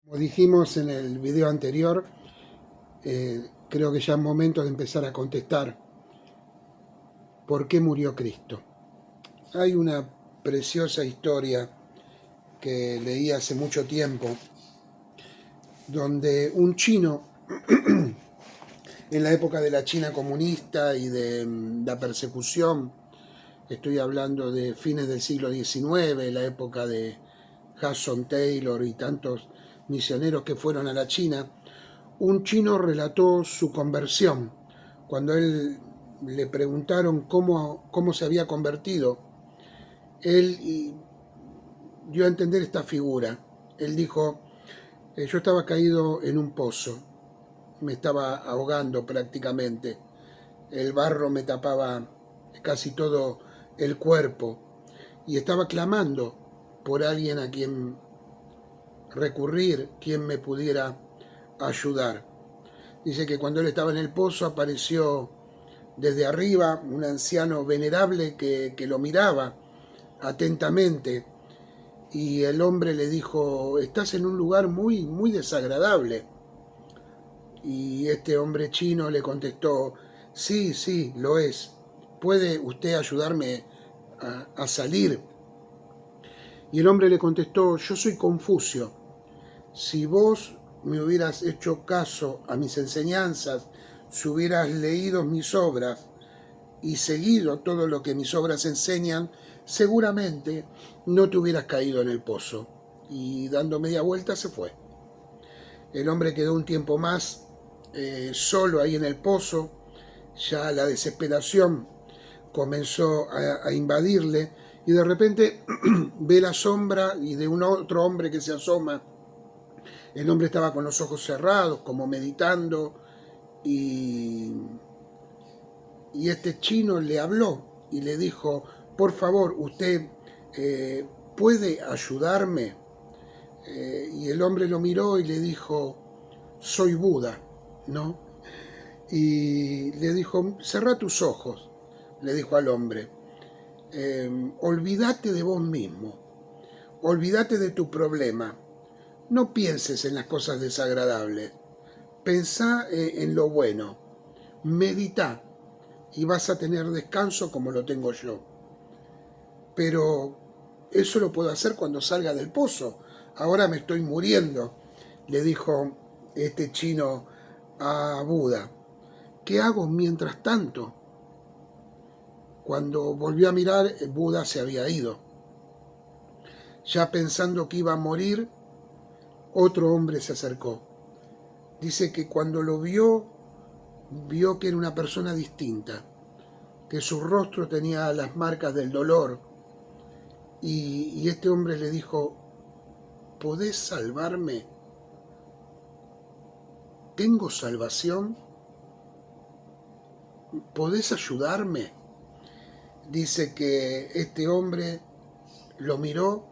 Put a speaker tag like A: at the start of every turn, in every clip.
A: Como dijimos en el video anterior, creo que ya es momento de empezar a contestar por qué murió Cristo. Hay una preciosa historia que leí hace mucho tiempo, donde un chino, en la época de la China comunista y de la persecución, estoy hablando de fines del siglo XIX, la época de Hudson Taylor y tantos misioneros que fueron a la China, un chino relató su conversión. Cuando él le preguntaron cómo se había convertido, él dio a entender esta figura. Él dijo, yo estaba caído en un pozo, me estaba ahogando prácticamente, el barro me tapaba casi todo el cuerpo y estaba clamando por alguien a quien recurrir, quien me pudiera ayudar. Dice que cuando él estaba en el pozo apareció desde arriba un anciano venerable que lo miraba atentamente y el hombre le dijo, estás en un lugar muy desagradable. Y este hombre chino le contestó, sí, lo es. ¿Puede usted ayudarme a salir? Y el hombre le contestó, yo soy Confucio. Si vos me hubieras hecho caso a mis enseñanzas, si hubieras leído mis obras y seguido todo lo que mis obras enseñan, seguramente no te hubieras caído en el pozo. Y dando media vuelta se fue. El hombre quedó un tiempo más solo ahí en el pozo, ya la desesperación comenzó a invadirle y de repente ve la sombra y de un otro hombre que se asoma. El hombre estaba con los ojos cerrados, como meditando, y, y este chino le habló y le dijo, por favor, usted puede ayudarme. Y el hombre lo miró y le dijo, soy Buda, ¿no? Y le dijo, cerrá tus ojos, le dijo al hombre, olvídate de vos mismo, olvídate de tu problema, no pienses en las cosas desagradables, pensá en lo bueno, medita y vas a tener descanso como lo tengo yo. Pero eso lo puedo hacer cuando salga del pozo, ahora me estoy muriendo, le dijo este chino a Buda. ¿Qué hago mientras tanto? Cuando volvió a mirar, Buda se había ido. Ya pensando que iba a morir, otro hombre se acercó. Dice que cuando lo vio que era una persona distinta, que su rostro tenía las marcas del dolor. Y este hombre le dijo, ¿podés salvarme? ¿Tengo salvación? ¿Podés ayudarme? Dice que este hombre lo miró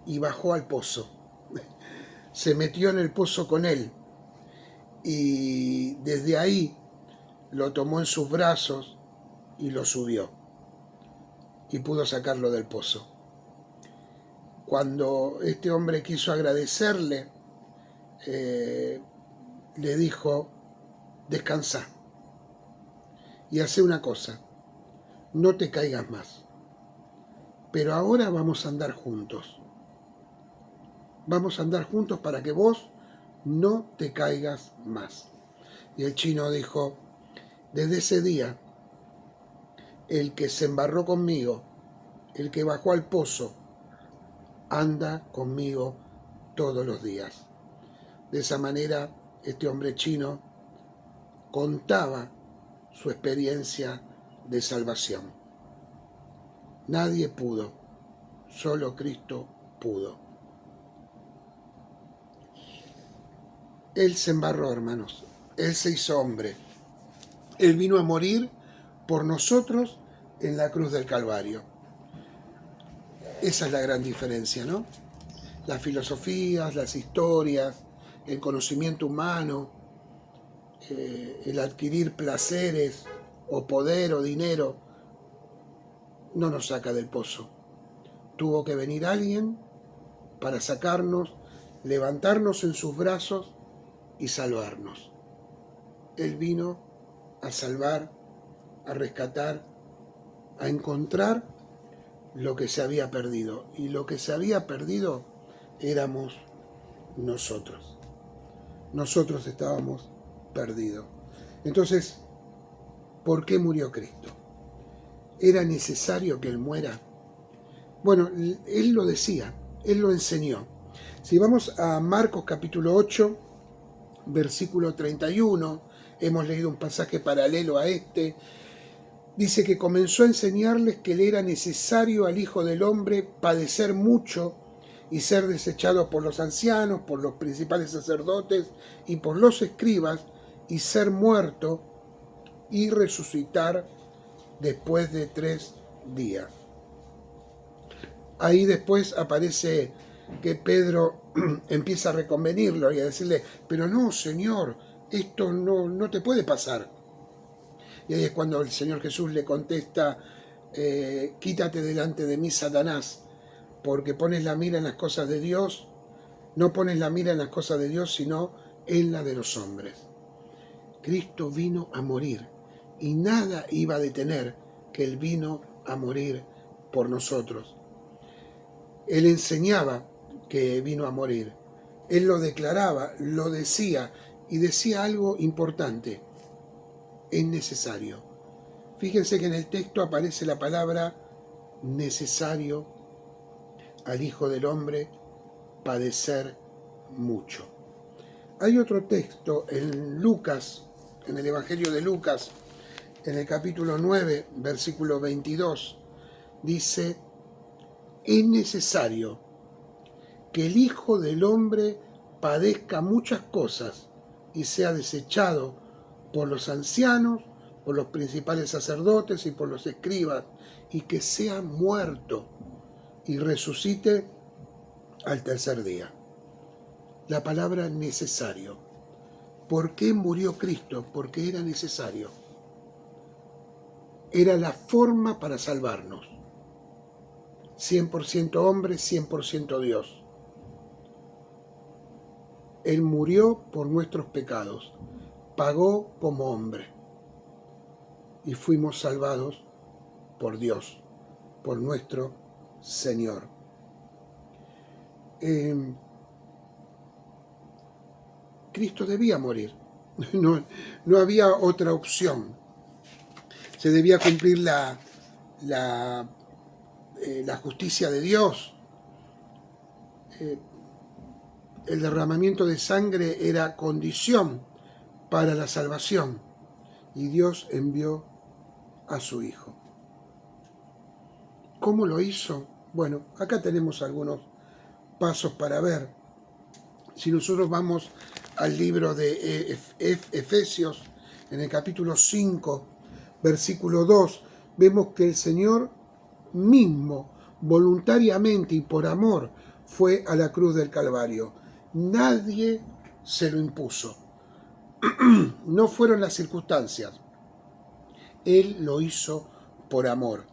A: y bajó al pozo. Se metió en el pozo con él y desde ahí lo tomó en sus brazos y lo subió y pudo sacarlo del pozo. Cuando este hombre quiso agradecerle, le dijo, descansa y hace una cosa, no te caigas más, pero ahora vamos a andar juntos. Vamos a andar juntos para que vos no te caigas más. Y el chino dijo, desde ese día, el que se embarró conmigo, el que bajó al pozo, anda conmigo todos los días. De esa manera, este hombre chino contaba su experiencia de salvación. Nadie pudo, solo Cristo pudo. Él se embarró, hermanos. Él se hizo hombre. Él vino a morir por nosotros en la cruz del Calvario. Esa es la gran diferencia, ¿no? Las filosofías, las historias, el conocimiento humano, el adquirir placeres o poder o dinero, no nos saca del pozo. Tuvo que venir alguien para sacarnos levantarnos en sus brazos y salvarnos. Él vino a salvar, a rescatar, a encontrar lo que se había perdido. Y lo que se había perdido éramos nosotros. Nosotros estábamos perdidos. Entonces, ¿por qué murió Cristo? ¿Era necesario que Él muera? Bueno, Él lo decía, Él lo enseñó. Si vamos a Marcos capítulo 8, versículo 31, hemos leído un pasaje paralelo a este, dice que comenzó a enseñarles que le era necesario al Hijo del Hombre padecer mucho y ser desechado por los ancianos, por los principales sacerdotes y por los escribas, y ser muerto y resucitar después de 3 días. Ahí después aparece que Pedro empieza a reconvenirlo y a decirle, pero no, Señor, esto no te puede pasar. Y ahí es cuando el Señor Jesús le contesta, quítate delante de mí, Satanás, porque pones la mira en las cosas de Dios, no pones la mira en las cosas de Dios, sino en la de los hombres. Cristo vino a morir y nada iba a detener que Él vino a morir por nosotros. Él enseñaba que vino a morir. Él lo declaraba, lo decía y decía algo importante. Es necesario. Fíjense que en el texto aparece la palabra necesario al Hijo del Hombre padecer mucho. Hay otro texto en Lucas, en el Evangelio de Lucas, en el capítulo 9, versículo 22, dice, es necesario que el Hijo del Hombre padezca muchas cosas y sea desechado por los ancianos, por los principales sacerdotes y por los escribas, y que sea muerto y resucite al tercer día. La palabra necesario. ¿Por qué murió Cristo? Porque era necesario. Era la forma para salvarnos. 100% hombre, 100% Dios. Él murió por nuestros pecados, pagó como hombre y fuimos salvados por Dios, por nuestro Señor. Cristo debía morir, no había otra opción. Se debía cumplir la justicia de Dios. El derramamiento de sangre era condición para la salvación y Dios envió a su Hijo. ¿Cómo lo hizo? Bueno, acá tenemos algunos pasos para ver. Si nosotros vamos al libro de Efesios, en el capítulo 5, versículo 2, vemos que el Señor mismo, voluntariamente y por amor, fue a la cruz del Calvario. Nadie se lo impuso. No fueron las circunstancias. Él lo hizo por amor.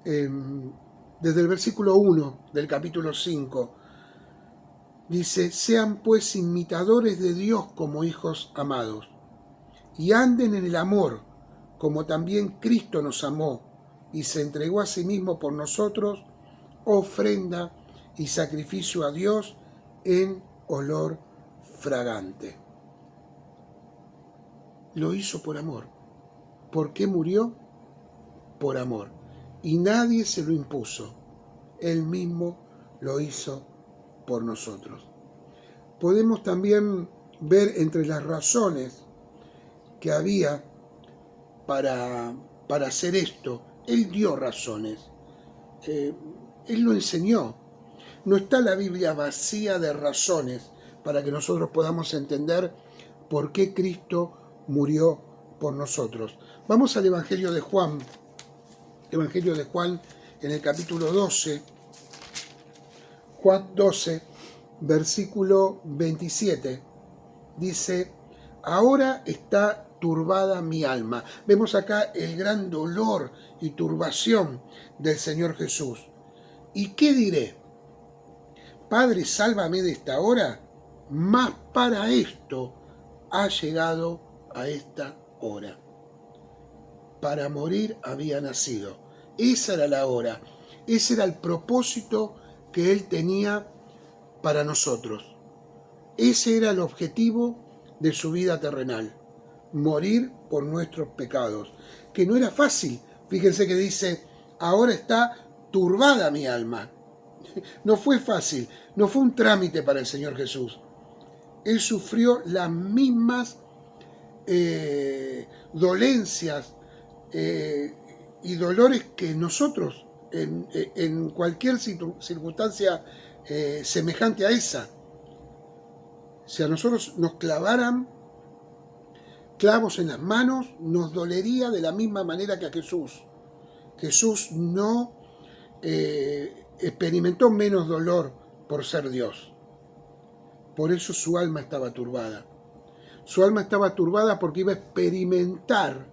A: Desde el versículo 1 del capítulo 5, dice, sean pues imitadores de Dios como hijos amados, y anden en el amor, como también Cristo nos amó, y se entregó a sí mismo por nosotros, ofrenda y sacrificio a Dios en olor fragante. Lo hizo por amor. ¿Por qué murió? Por amor. Y nadie se lo impuso. Él mismo lo hizo por nosotros. Podemos también ver entre las razones que había para hacer esto. Él dio razones. Él lo enseñó. No está la Biblia vacía de razones para que nosotros podamos entender por qué Cristo murió por nosotros. Vamos al Evangelio de Juan. Evangelio de Juan en el capítulo 12. Juan 12, versículo 27. Dice, ahora está turbada mi alma. Vemos acá el gran dolor y turbación del Señor Jesús. ¿Y qué diré? Padre, sálvame de esta hora, mas para esto ha llegado a esta hora. Para morir había nacido. Esa era la hora, ese era el propósito que Él tenía para nosotros. Ese era el objetivo de su vida terrenal, morir por nuestros pecados, que no era fácil. Fíjense que dice, ahora está turbada mi alma. No fue fácil, no fue un trámite para el Señor Jesús. Él sufrió las mismas dolencias y dolores que nosotros en cualquier circunstancia semejante a esa. Si a nosotros nos clavaran clavos en las manos, nos dolería de la misma manera que a Jesús. Jesús no experimentó menos dolor por ser Dios. Por eso su alma estaba turbada. Su alma estaba turbada porque iba a experimentar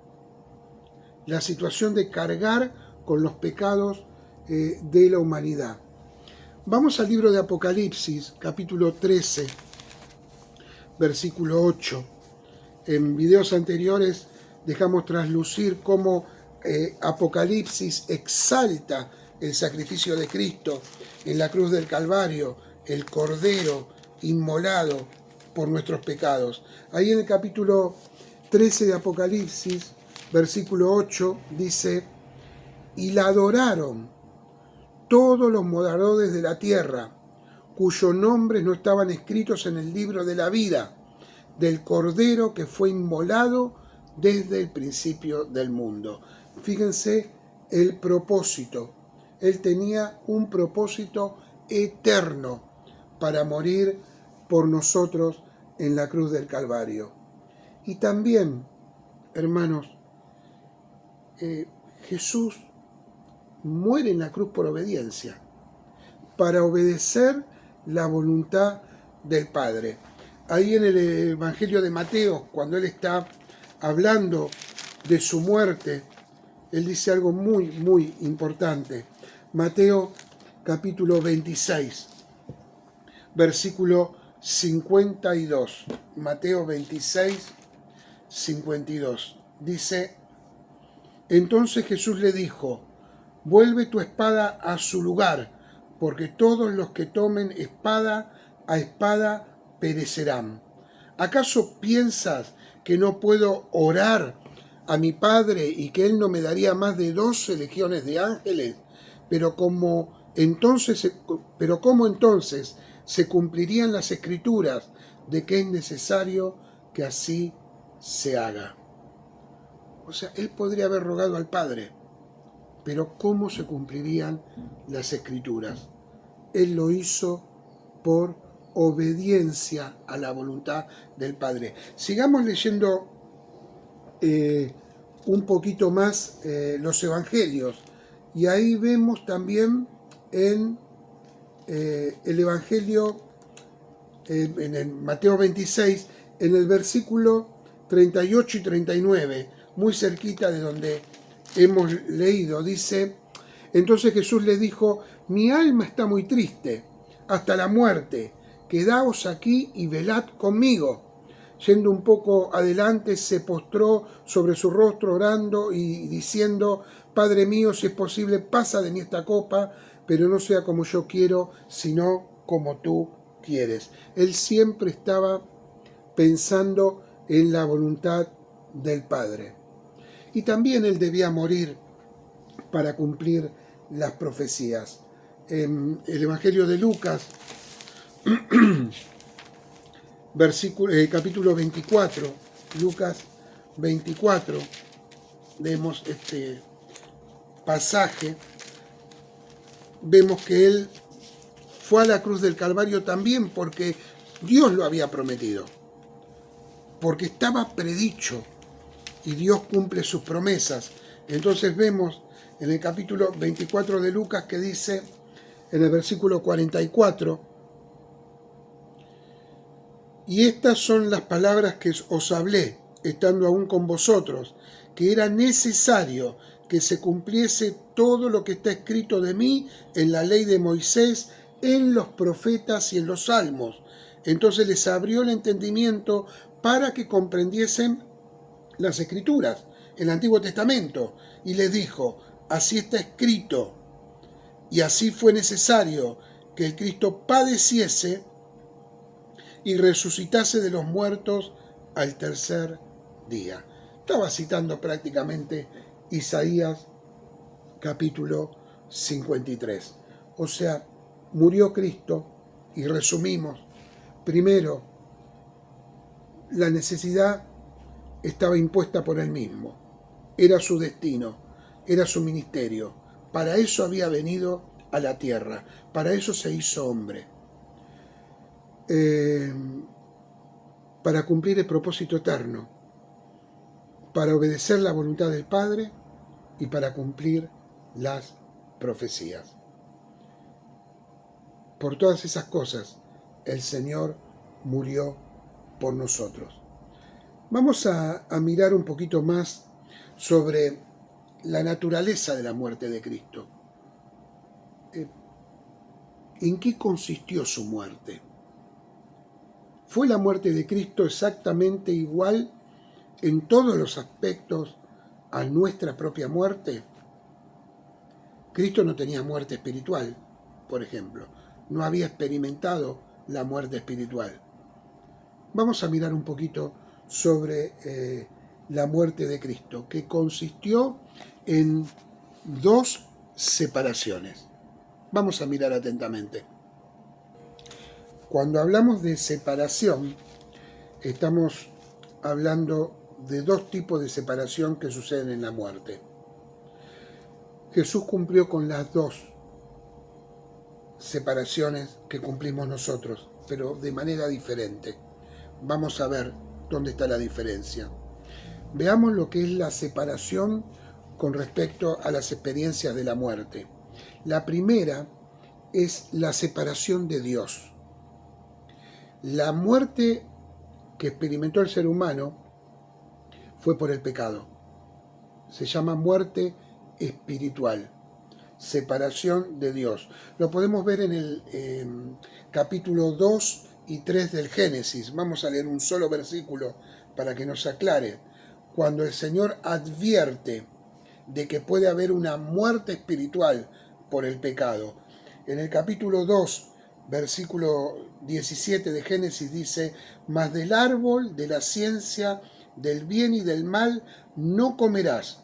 A: la situación de cargar con los pecados de la humanidad. Vamos al libro de Apocalipsis, capítulo 13, versículo 8. En videos anteriores dejamos traslucir cómo Apocalipsis exalta el sacrificio de Cristo en la cruz del Calvario, el Cordero inmolado por nuestros pecados. Ahí en el capítulo 13 de Apocalipsis, versículo 8, dice, y la adoraron todos los moradores de la tierra, cuyos nombres no estaban escritos en el libro de la vida, del Cordero que fue inmolado desde el principio del mundo. Fíjense el propósito. Él tenía un propósito eterno para morir por nosotros en la cruz del Calvario. Y también, hermanos, Jesús muere en la cruz por obediencia, para obedecer la voluntad del Padre. Ahí en el Evangelio de Mateo, cuando él está hablando de su muerte, él dice algo muy, muy importante. Mateo capítulo 26, versículo 52. Mateo 26, 52. Dice, entonces Jesús le dijo, vuelve tu espada a su lugar, porque todos los que tomen espada a espada perecerán. ¿Acaso piensas que no puedo orar a mi Padre y que Él no me daría más de 12 legiones de ángeles? Pero cómo entonces se cumplirían las Escrituras de que es necesario que así se haga. O sea, Él podría haber rogado al Padre, pero ¿cómo se cumplirían las Escrituras? Él lo hizo por obediencia a la voluntad del Padre. Sigamos leyendo un poquito más los Evangelios, y ahí vemos también en el Evangelio, en el Mateo 26, en el versículo 38 y 39, muy cerquita de donde hemos leído, dice, entonces Jesús les dijo, mi alma está muy triste, hasta la muerte, quedaos aquí y velad conmigo. Yendo un poco adelante, se postró sobre su rostro orando y diciendo, Padre mío, si es posible, pasa de mí esta copa, pero no sea como yo quiero, sino como tú quieres. Él siempre estaba pensando en la voluntad del Padre. Y también él debía morir para cumplir las profecías. En el Evangelio de Lucas, capítulo 24, Lucas 24, vemos este pasaje, vemos que él fue a la cruz del Calvario también porque Dios lo había prometido, porque estaba predicho y Dios cumple sus promesas. Entonces vemos en el capítulo 24 de Lucas que dice en el versículo 44, y estas son las palabras que os hablé, estando aún con vosotros, que era necesario que se cumpliese todo lo que está escrito de mí en la ley de Moisés, en los profetas y en los salmos. Entonces les abrió el entendimiento para que comprendiesen las Escrituras, el Antiguo Testamento, y les dijo, así está escrito, y así fue necesario que el Cristo padeciese y resucitase de los muertos al tercer día. Estaba citando prácticamente Isaías capítulo 53. O sea, murió Cristo y resumimos. Primero, la necesidad estaba impuesta por él mismo. Era su destino, era su ministerio. Para eso había venido a la tierra, para eso se hizo hombre. Para cumplir el propósito eterno, para obedecer la voluntad del Padre y para cumplir las profecías. Por todas esas cosas, el Señor murió por nosotros. Vamos a mirar un poquito más sobre la naturaleza de la muerte de Cristo. ¿En qué consistió su muerte? ¿Fue la muerte de Cristo exactamente igual en todos los aspectos a nuestra propia muerte? Cristo no tenía muerte espiritual, por ejemplo. No había experimentado la muerte espiritual. Vamos a mirar un poquito sobre la muerte de Cristo, que consistió en dos separaciones. Vamos a mirar atentamente. Cuando hablamos de separación, estamos hablando de dos tipos de separación que suceden en la muerte. Jesús cumplió con las dos separaciones que cumplimos nosotros, pero de manera diferente. Vamos a ver dónde está la diferencia. Veamos lo que es la separación con respecto a las experiencias de la muerte. La primera es la separación de Dios. La muerte que experimentó el ser humano fue por el pecado. Se llama muerte espiritual, separación de Dios. Lo podemos ver en el capítulo 2 y 3 del Génesis. Vamos a leer un solo versículo para que nos aclare. Cuando el Señor advierte de que puede haber una muerte espiritual por el pecado. En el capítulo 2, versículo 17 de Génesis dice, mas del árbol de la ciencia del bien y del mal no comerás,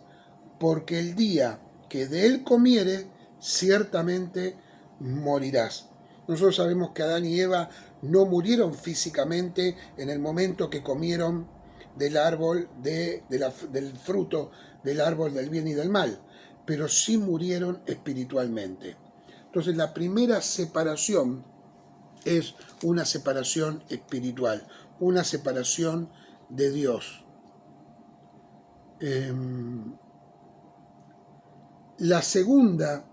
A: porque el día que de él comieres, ciertamente morirás. Nosotros sabemos que Adán y Eva no murieron físicamente en el momento que comieron del árbol del fruto del árbol del bien y del mal, pero sí murieron espiritualmente. Entonces la primera separación es una separación espiritual, una separación de Dios. La segunda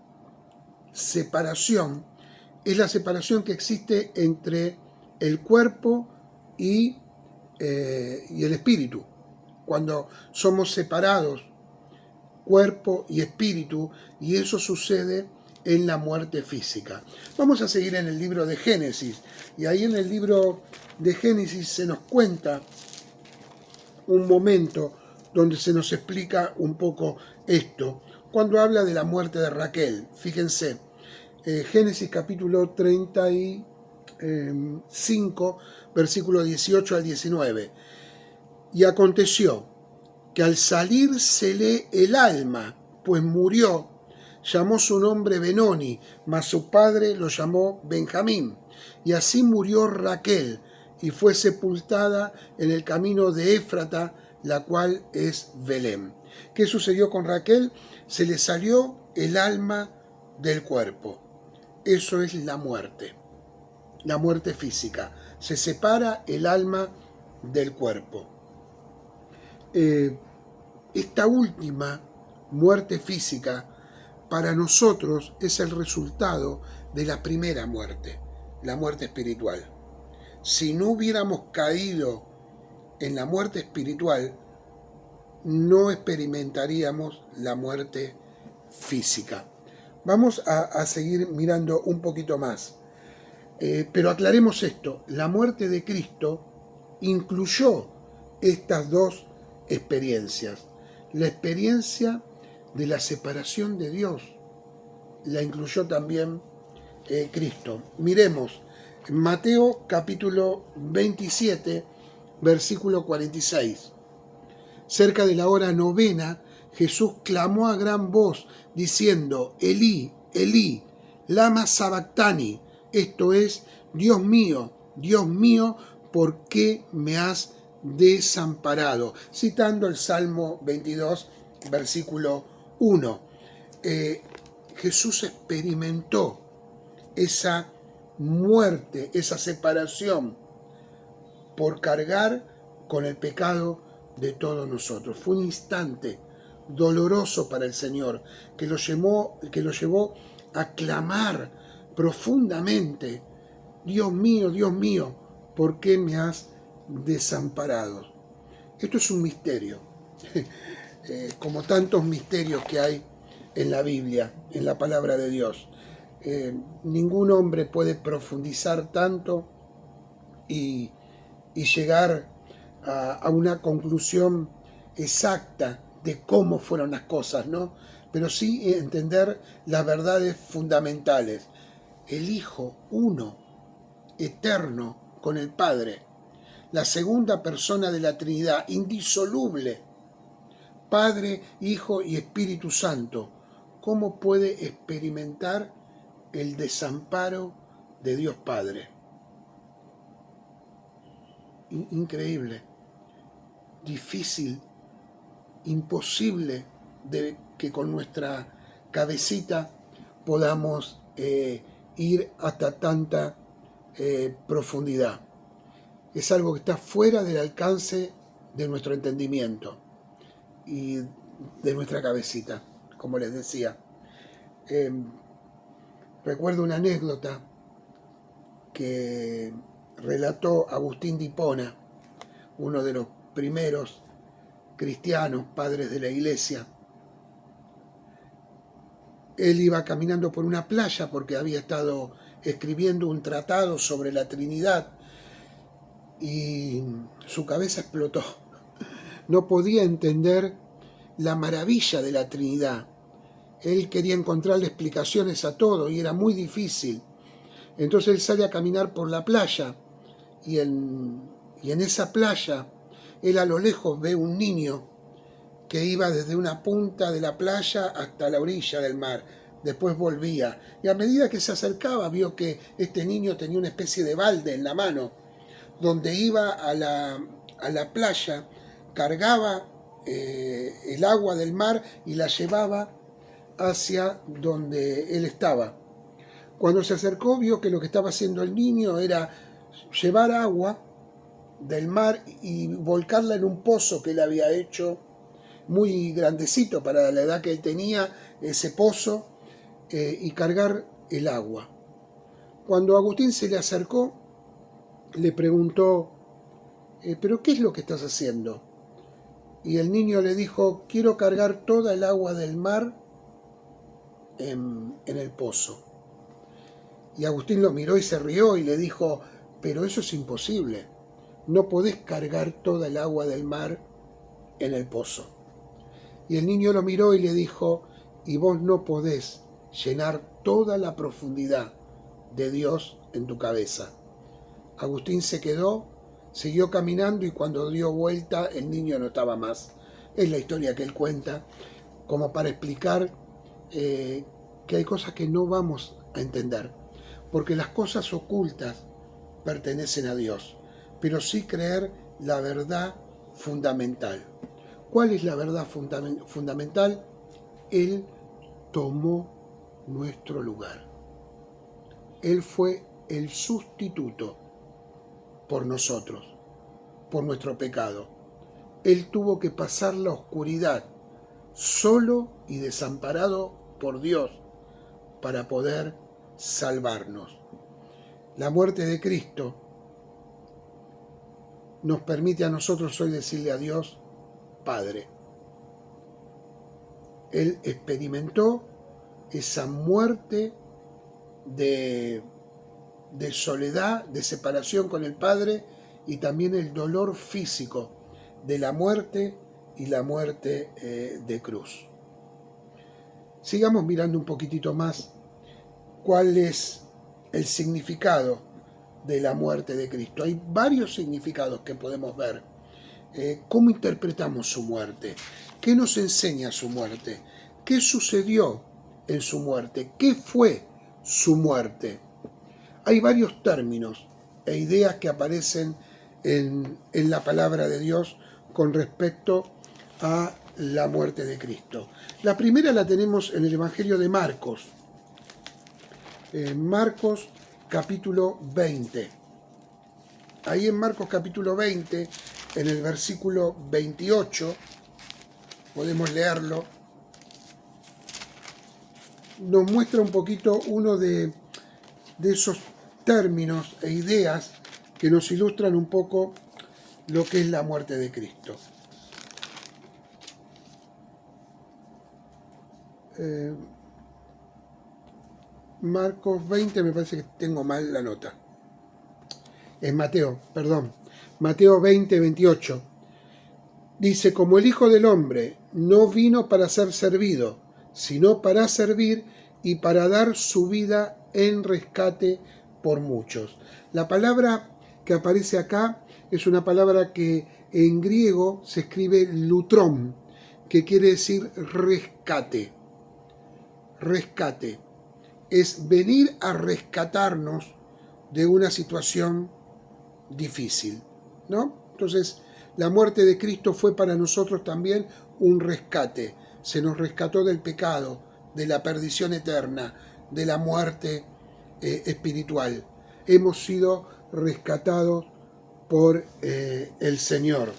A: separación es la separación que existe entre el cuerpo y el espíritu. Cuando somos separados, cuerpo y espíritu, y eso sucede en la muerte física. Vamos a seguir en el libro de Génesis, y ahí en el libro de Génesis se nos cuenta un momento donde se nos explica un poco esto, cuando habla de la muerte de Raquel. Fíjense, Génesis capítulo 35, versículo 18 al 19. Y aconteció que al salírsele el alma, pues murió, llamó su nombre Benoni, mas su padre lo llamó Benjamín. Y así murió Raquel, y fue sepultada en el camino de Éfrata, la cual es Belén. ¿Qué sucedió con Raquel? Se le salió el alma del cuerpo. Eso es la muerte física. Se separa el alma del cuerpo. Esta última muerte física para nosotros es el resultado de la primera muerte, la muerte espiritual. Si no hubiéramos caído en la muerte espiritual, no experimentaríamos la muerte física. Vamos a seguir mirando un poquito más. Pero aclaremos esto, la muerte de Cristo incluyó estas dos experiencias. La experiencia de la separación de Dios la incluyó también Cristo. Miremos, Mateo capítulo 27, versículo 46. Cerca de la hora novena, Jesús clamó a gran voz, diciendo, Elí, Elí, lama sabactani, esto es, Dios mío, ¿por qué me has desamparado? Citando el Salmo 22, versículo 1. Jesús experimentó esa muerte, esa separación por cargar con el pecado de todos nosotros. Fue un instante doloroso para el Señor que lo llevó a clamar profundamente, Dios mío, ¿por qué me has desamparado? Esto es un misterio, como tantos misterios que hay en la Biblia, en la palabra de Dios. Ningún hombre puede profundizar tanto y llegar a una conclusión exacta de cómo fueron las cosas, ¿no? Pero sí entender las verdades fundamentales. El Hijo uno, eterno con el Padre, la segunda persona de la Trinidad, indisoluble, Padre, Hijo y Espíritu Santo, ¿cómo puede experimentar el desamparo de Dios Padre? Increíble, difícil, imposible de que con nuestra cabecita podamos ir hasta tanta profundidad. Es algo que está fuera del alcance de nuestro entendimiento y de nuestra cabecita, como les decía. Recuerdo una anécdota que relató Agustín de Hipona, uno de los primeros cristianos, padres de la iglesia. Él iba caminando por una playa porque había estado escribiendo un tratado sobre la Trinidad y su cabeza explotó. No podía entender la maravilla de la Trinidad. Él quería encontrarle explicaciones a todo y era muy difícil. Entonces él sale a caminar por la playa y en esa playa él a lo lejos ve un niño que iba desde una punta de la playa hasta la orilla del mar. Después volvía. Y a medida que se acercaba vio que este niño tenía una especie de balde en la mano, donde iba a la playa, cargaba el agua del mar y la llevaba hacia donde él estaba. Cuando se acercó vio que lo que estaba haciendo el niño era llevar agua del mar y volcarla en un pozo que él había hecho muy grandecito para la edad que él tenía, ese pozo, y cargar el agua. Cuando Agustín se le acercó, le preguntó, ¿pero qué es lo que estás haciendo? Y el niño le dijo, quiero cargar toda el agua del mar en el pozo. Y Agustín lo miró y se rió y le dijo, pero eso es imposible, no podés cargar toda el agua del mar en el pozo. Y el niño lo miró y le dijo, y vos no podés llenar toda la profundidad de Dios en tu cabeza. Agustín se quedó, siguió caminando y cuando dio vuelta el niño no estaba más. Es la historia que él cuenta, como para explicar que hay cosas que no vamos a entender, porque las cosas ocultas pertenecen a Dios, pero sí creer la verdad fundamental. ¿Cuál es la verdad fundamental? Él tomó nuestro lugar. Él fue el sustituto por nosotros, por nuestro pecado. Él tuvo que pasar la oscuridad, solo y desamparado por Dios, para poder salvarnos. La muerte de Cristo nos permite a nosotros hoy decirle a Dios, Padre. Él experimentó esa muerte de de soledad, de separación con el Padre, y también el dolor físico de la muerte y la muerte de cruz. Sigamos mirando un poquitito más cuál es el significado de la muerte de Cristo. Hay varios significados que podemos ver. ¿Cómo interpretamos su muerte? ¿Qué nos enseña su muerte? ¿Qué sucedió en su muerte? ¿Qué fue su muerte? Hay varios términos e ideas que aparecen en la palabra de Dios con respecto a la muerte de Cristo. La primera la tenemos en el Evangelio de Marcos. Marcos capítulo 20. Ahí en Marcos capítulo 20, en el versículo 28, podemos leerlo, nos muestra un poquito uno de esos términos e ideas que nos ilustran un poco lo que es la muerte de Cristo. Marcos 20, me parece que tengo mal la nota. Es Mateo, perdón. Mateo 20, 28. Dice, como el Hijo del Hombre no vino para ser servido, sino para servir y para dar su vida en rescate por muchos. La palabra que aparece acá es una palabra que en griego se escribe lutron, que quiere decir rescate. Rescate. Es venir a rescatarnos de una situación difícil, ¿no? Entonces, la muerte de Cristo fue para nosotros también un rescate. Se nos rescató del pecado, de la perdición eterna, de la muerte espiritual. Hemos sido rescatados por el Señor.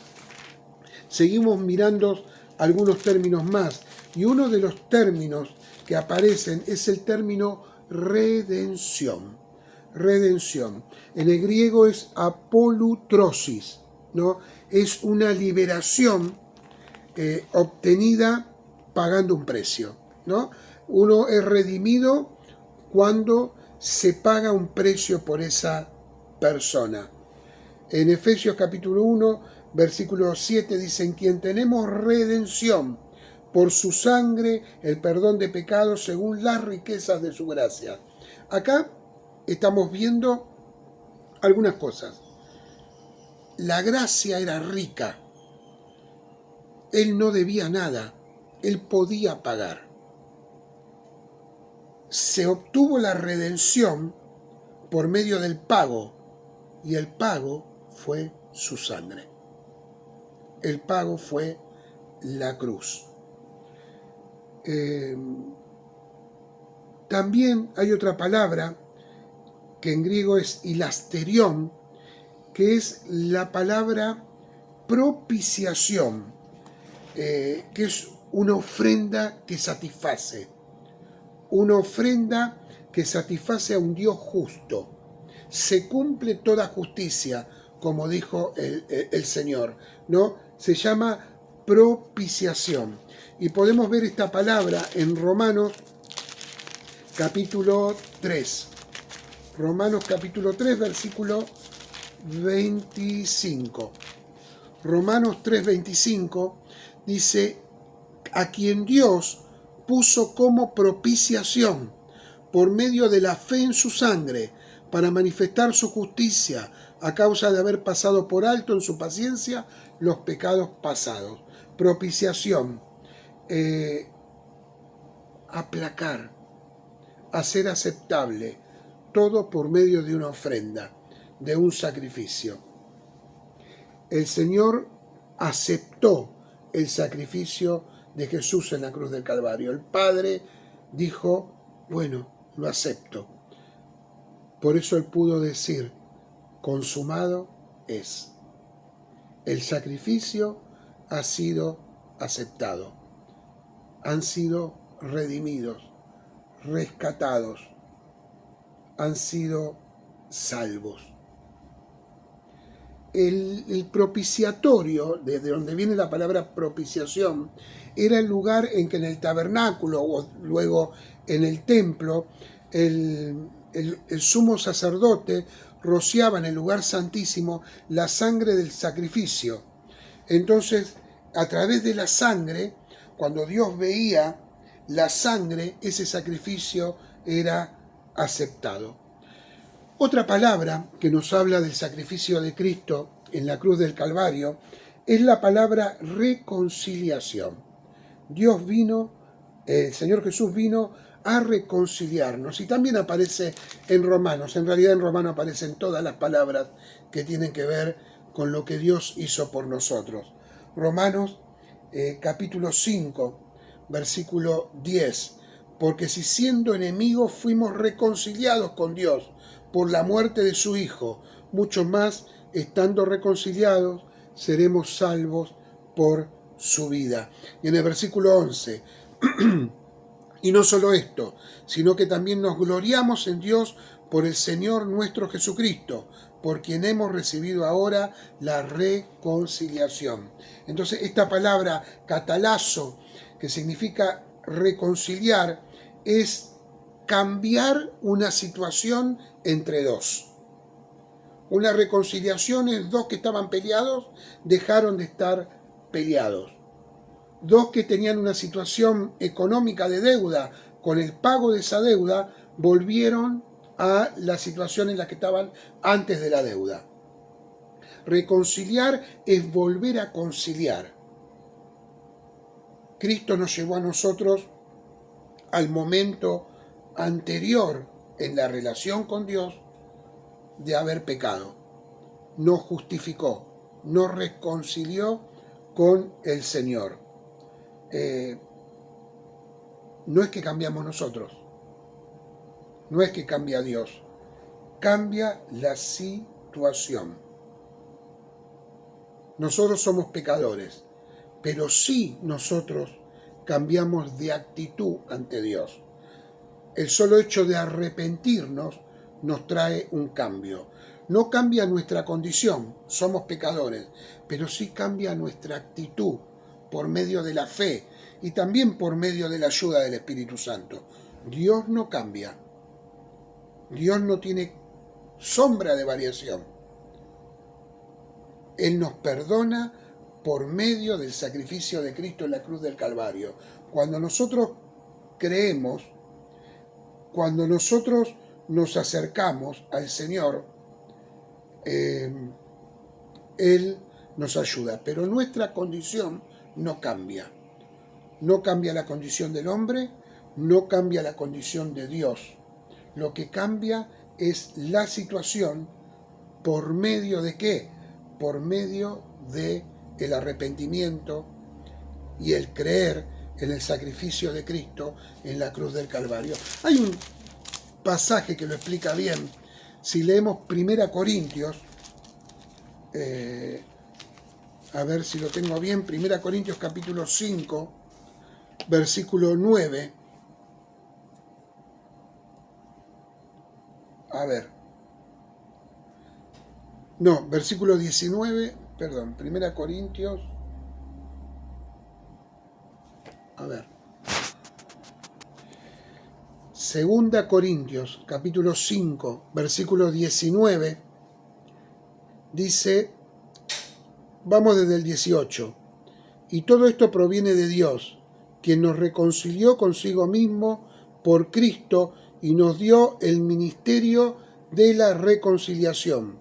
A: Seguimos mirando algunos términos más, y uno de los términos que aparecen es el término redención. Redención. En el griego es apolutrosis, ¿no? Es una liberación obtenida pagando un precio, ¿no? Uno es redimido cuando se paga un precio por esa persona. En Efesios capítulo 1, versículo 7 dice, en quien tenemos redención por su sangre, el perdón de pecados según las riquezas de su gracia. Acá estamos viendo algunas cosas. La gracia era rica. Él no debía nada. Él podía pagar. Se obtuvo la redención por medio del pago, y el pago fue su sangre. El pago fue la cruz. También hay otra palabra que en griego es hilasterión, que es la palabra propiciación, que es una ofrenda que satisface. Una ofrenda que satisface a un Dios justo. Se cumple toda justicia, como dijo el Señor, ¿no? Se llama propiciación. Y podemos ver esta palabra en Romanos capítulo 3. Romanos capítulo 3, versículo 25. Romanos 3, 25 dice, a quien Dios puso como propiciación por medio de la fe en su sangre para manifestar su justicia a causa de haber pasado por alto en su paciencia los pecados pasados. Propiciación, aplacar, hacer aceptable, todo por medio de una ofrenda, de un sacrificio. El Señor aceptó el sacrificio de Jesús en la cruz del Calvario. El Padre dijo, bueno, lo acepto. Por eso Él pudo decir, consumado es. El sacrificio ha sido aceptado. Han sido redimidos, rescatados, han sido salvos. El propiciatorio, desde donde viene la palabra propiciación, era el lugar en que en el tabernáculo o luego en el templo el el sumo sacerdote rociaba en el lugar santísimo la sangre del sacrificio. Entonces, a través de la sangre, cuando Dios veía la sangre, ese sacrificio era aceptado. Otra palabra que nos habla del sacrificio de Cristo en la cruz del Calvario es la palabra reconciliación. Dios vino, el Señor Jesús vino a reconciliarnos, y también aparece en Romanos. En realidad en Romanos aparecen todas las palabras que tienen que ver con lo que Dios hizo por nosotros. Romanos capítulo 5, versículo 10. Porque si siendo enemigos fuimos reconciliados con Dios por la muerte de su Hijo, mucho más, estando reconciliados, seremos salvos por su vida. Y en el versículo 11, y no solo esto, sino que también nos gloriamos en Dios por el Señor nuestro Jesucristo, por quien hemos recibido ahora la reconciliación. Entonces, esta palabra catalazo, que significa reconciliar, es cambiar una situación entre dos. Una reconciliación es dos que estaban peleados, dejaron de estar peleados. Dos que tenían una situación económica de deuda, con el pago de esa deuda, volvieron a la situación en la que estaban antes de la deuda. Reconciliar es volver a conciliar. Cristo nos llevó a nosotros al momento anterior en la relación con Dios de haber pecado. Nos justificó, nos reconcilió con el Señor. No es que cambiamos nosotros, no es que cambia Dios, cambia la situación. Nosotros somos pecadores, pero sí nosotros cambiamos de actitud ante Dios. El solo hecho de arrepentirnos nos trae un cambio. No cambia nuestra condición, somos pecadores, pero sí cambia nuestra actitud por medio de la fe y también por medio de la ayuda del Espíritu Santo. Dios no cambia. Dios no tiene sombra de variación. Él nos perdona por medio del sacrificio de Cristo en la cruz del Calvario. Cuando nosotros creemos, cuando nosotros nos acercamos al Señor, Él nos ayuda, pero nuestra condición no cambia. No cambia la condición del hombre, no cambia la condición de Dios. Lo que cambia es la situación. ¿Por medio de qué? Por medio de el arrepentimiento y el creer en el sacrificio de Cristo en la cruz del Calvario. Hay un pasaje que lo explica bien. Si leemos 1 Corintios, a ver si lo tengo bien, 1 Corintios capítulo 5, versículo 9. A ver. No, versículo 19, perdón, 1 Corintios. A ver. 2 Corintios, capítulo 5, versículo 19, dice, vamos desde el 18, y todo esto proviene de Dios, quien nos reconcilió consigo mismo por Cristo y nos dio el ministerio de la reconciliación,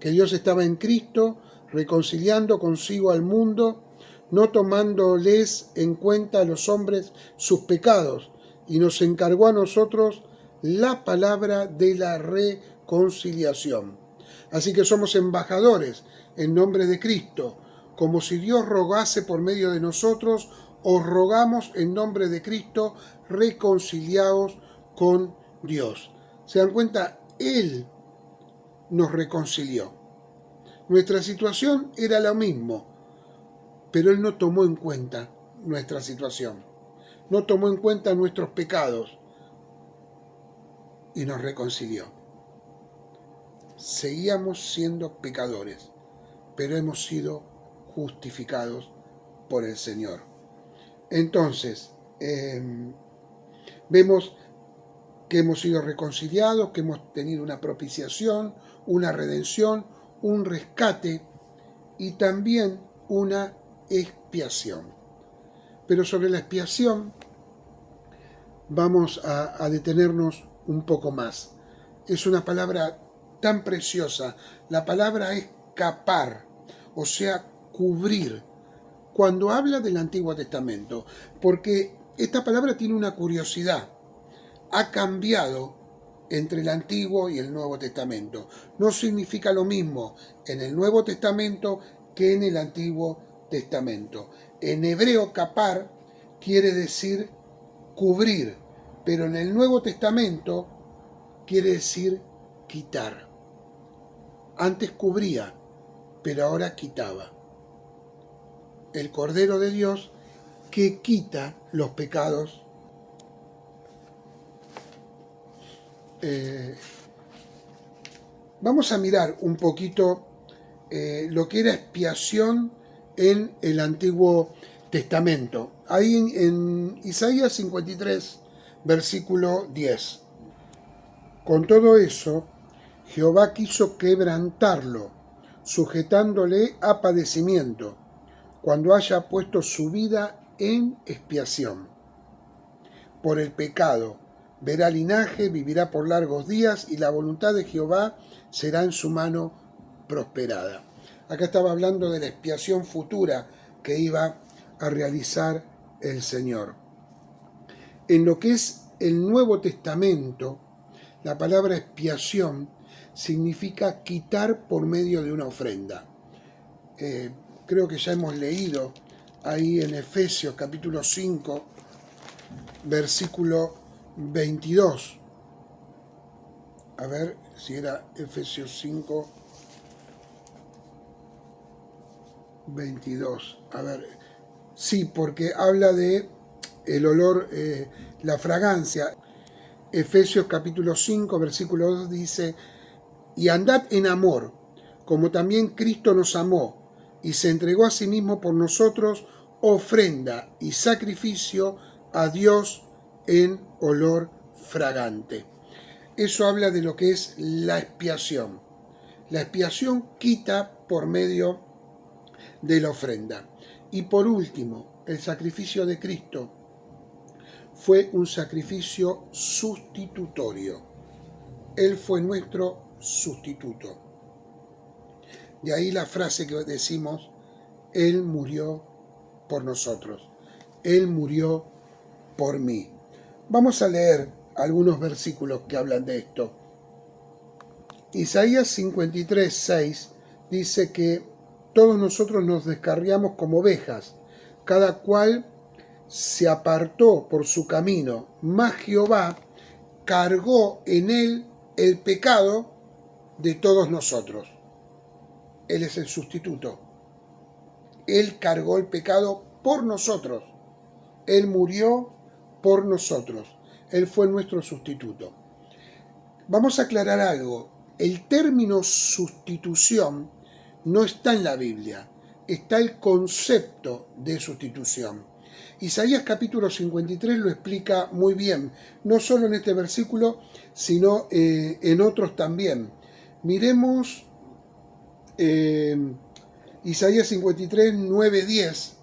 A: que Dios estaba en Cristo reconciliando consigo al mundo, no tomándoles en cuenta a los hombres sus pecados, y nos encargó a nosotros la palabra de la reconciliación. Así que somos embajadores en nombre de Cristo, como si Dios rogase por medio de nosotros, os rogamos en nombre de Cristo, reconciliados con Dios. ¿Se dan cuenta? Él nos reconcilió. Nuestra situación era lo mismo, pero Él no tomó en cuenta nuestra situación. No tomó en cuenta nuestros pecados y nos reconcilió. Seguíamos siendo pecadores, pero hemos sido justificados por el Señor. Entonces, vemos que hemos sido reconciliados, que hemos tenido una propiciación, una redención, un rescate y también una expiación. Pero sobre la expiación vamos a detenernos un poco más. Es una palabra tan preciosa. La palabra es capar, o sea, cubrir, cuando habla del Antiguo Testamento, porque esta palabra tiene una curiosidad. Ha cambiado entre el Antiguo y el Nuevo Testamento. No significa lo mismo en el Nuevo Testamento que en el Antiguo Testamento. En hebreo, capar quiere decir cubrir, pero en el Nuevo Testamento quiere decir quitar. Antes cubría, pero ahora quitaba. El Cordero de Dios que quita los pecados. Vamos a mirar un poquito lo que era expiación en el Antiguo Testamento. Ahí en Isaías 53, versículo 10. Con todo eso, Jehová quiso quebrantarlo, sujetándole a padecimiento, cuando haya puesto su vida en expiación. Por el pecado verá linaje, vivirá por largos días, y la voluntad de Jehová será en su mano prosperada. Acá estaba hablando de la expiación futura que iba a realizar el Señor. En lo que es el Nuevo Testamento, la palabra expiación significa quitar por medio de una ofrenda. Creo que ya hemos leído ahí en Efesios capítulo 5, versículo 22. A ver si era Efesios 5, 22. A ver, sí, porque habla de el olor, la fragancia. Efesios capítulo 5, versículo 2 dice: y andad en amor, como también Cristo nos amó, y se entregó a sí mismo por nosotros, ofrenda y sacrificio a Dios en olor fragante. Eso habla de lo que es la expiación. La expiación quita por medio de la ofrenda. Y por último, el sacrificio de Cristo fue un sacrificio sustitutorio. Él fue nuestro sustituto. De ahí la frase que decimos: Él murió por nosotros. Él murió por mí. Vamos a leer algunos versículos que hablan de esto. Isaías 53, 6 dice que todos nosotros nos descarriamos como ovejas, cada cual se apartó por su camino, mas Jehová cargó en él el pecado de todos nosotros. Él es el sustituto. Él cargó el pecado por nosotros. Él murió por nosotros. Él fue nuestro sustituto. Vamos a aclarar algo. El término sustitución no está en la Biblia. Está el concepto de sustitución. Isaías capítulo 53 lo explica muy bien, no solo en este versículo, sino en otros también. Miremos Isaías 53, 9, 10,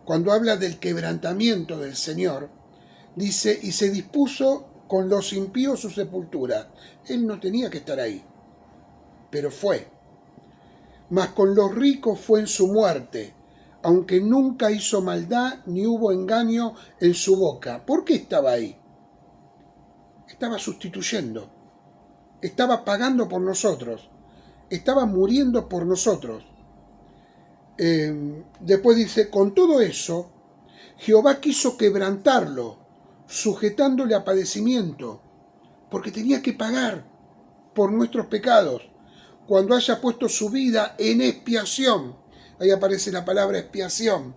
A: cuando habla del quebrantamiento del Señor, dice: y se dispuso con los impíos su sepultura. Él no tenía que estar ahí, pero fue. Mas con los ricos fue en su muerte, aunque nunca hizo maldad ni hubo engaño en su boca. ¿Por qué estaba ahí? Estaba sustituyendo, estaba pagando por nosotros, estaba muriendo por nosotros. Después dice: con todo eso, Jehová quiso quebrantarlo, sujetándole a padecimiento, porque tenía que pagar por nuestros pecados. Cuando haya puesto su vida en expiación, ahí aparece la palabra expiación,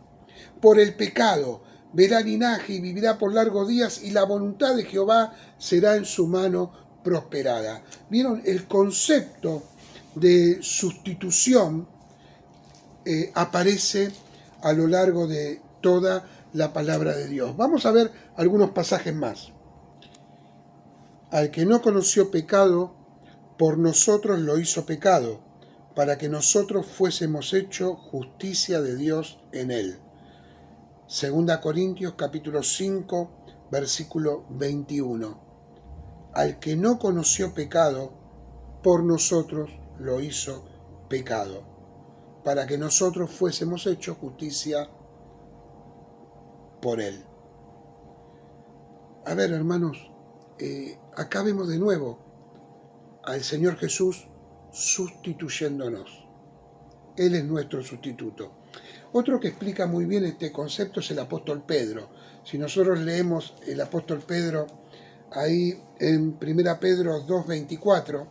A: por el pecado, verá linaje y vivirá por largos días, y la voluntad de Jehová será en su mano prosperada. ¿Vieron? El concepto de sustitución aparece a lo largo de toda la palabra de Dios. Vamos a ver algunos pasajes más. Al que no conoció pecado, por nosotros lo hizo pecado, para que nosotros fuésemos hechos justicia de Dios en él. 2 Corintios capítulo 5, versículo 21. Al que no conoció pecado, por nosotros lo hizo pecado, para que nosotros fuésemos hechos justicia por él. A ver, hermanos, acá vemos de nuevo al Señor Jesús sustituyéndonos. Él es nuestro sustituto. Otro que explica muy bien este concepto es el apóstol Pedro. Si nosotros leemos el apóstol Pedro ahí en 1 Pedro 2:24,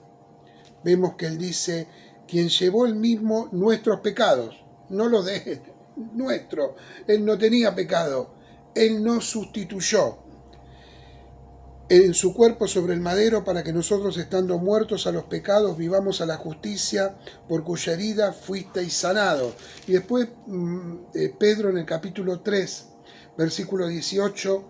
A: vemos que él dice, quien llevó él mismo nuestros pecados, no los de él, nuestro. Él no tenía pecado, él nos sustituyó en su cuerpo sobre el madero para que nosotros, estando muertos a los pecados, vivamos a la justicia, por cuya herida fuisteis sanados. Y después Pedro en el capítulo 3, versículo 18,